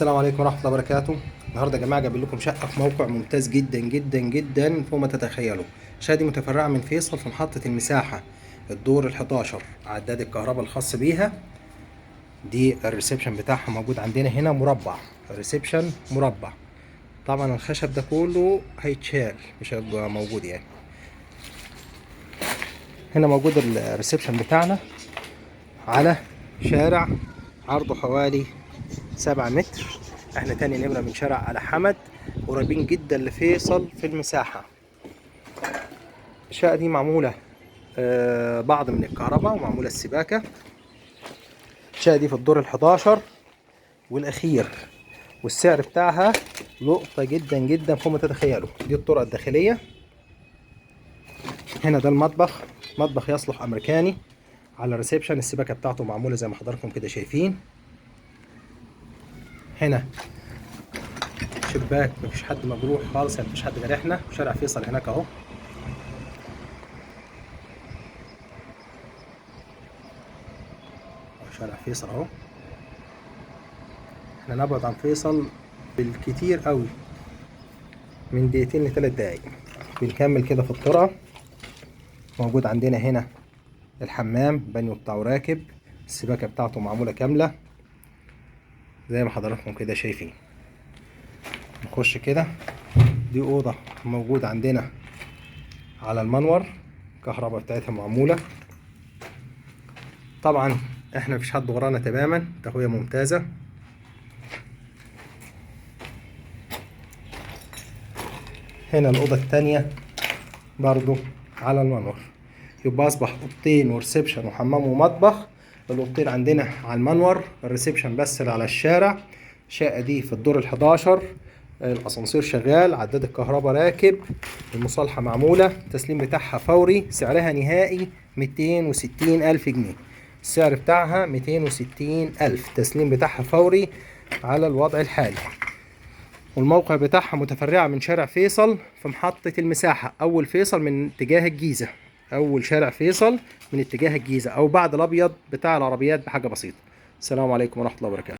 السلام عليكم ورحمة الله وبركاته. النهارده يا جماعة جايب لكم شقة في موقع ممتاز جدا جدا جدا فوق ما تتخيلوا. الشقة دي متفرعة من فيصل في محطة المساحة، الدور ال11. عداد الكهرباء الخاص بيها دي الريسبشن بتاعها موجود عندنا هنا مربع، الريسبشن مربع. طبعا الخشب ده كله هيتشال، مش هيبقى موجود يعني. هنا موجود الريسبشن بتاعنا على شارع عرضه حوالي 7 متر. احنا تاني نمرة من شارع على حمد، قريبين جدا لفيصل في المساحة. الشقة دي معمولة بعض من الكهرباء ومعمولة السباكة. الشقة دي في الدور ال11 والأخير، والسعر بتاعها لقطة جدا جدا فوق ما تتخيلوا. دي الطرق الداخلية. هنا ده المطبخ، مطبخ يصلح أمريكاني. على الريسبشن السباكة بتاعته معمولة زي ما حضراتكم كده شايفين. هنا شباك مفيش حد مجروح خالص، يعني مفيش حد جارحنا. شارع فيصل هناك اهو. شارع فيصل اهو. احنا نبعد عن فيصل بالكتير قوي من دقيقتين ل3 دقايق. بنكمل كده في الطرقة. موجود عندنا هنا الحمام، بانيو بتاعه راكب، السباكة بتاعته معمولة كاملة زي ما حضراتكم كده شايفين. نخش كده. دي أوضة موجود عندنا على المنور، الكهرباء بتاعتها معمولة. طبعا احنا مفيش حد ورانا تماما، تهوية ممتازة. هنا الأوضة التانية برضو على المنور. يبقى أصبح أوضتين وريسبشن وحمام ومطبخ. الأوضتين عندنا على المنور، الريسبشن بس اللي على الشارع. الشقة دي في الدور ال11، الأسانسير شغال، عداد الكهرباء راكب، المصالحة معمولة، التسليم بتاعها فوري. سعرها نهائي 260,000 جنيه. السعر بتاعها 260,000، التسليم بتاعها فوري على الوضع الحالي. والموقع بتاعها متفرعة من شارع فيصل في محطة المساحة، أول فيصل من اتجاه الجيزة. أول شارع فيصل من اتجاه الجيزة، أو بعد الأبيض بتاع العربيات بحاجة بسيطة. السلام عليكم ورحمة الله وبركاته.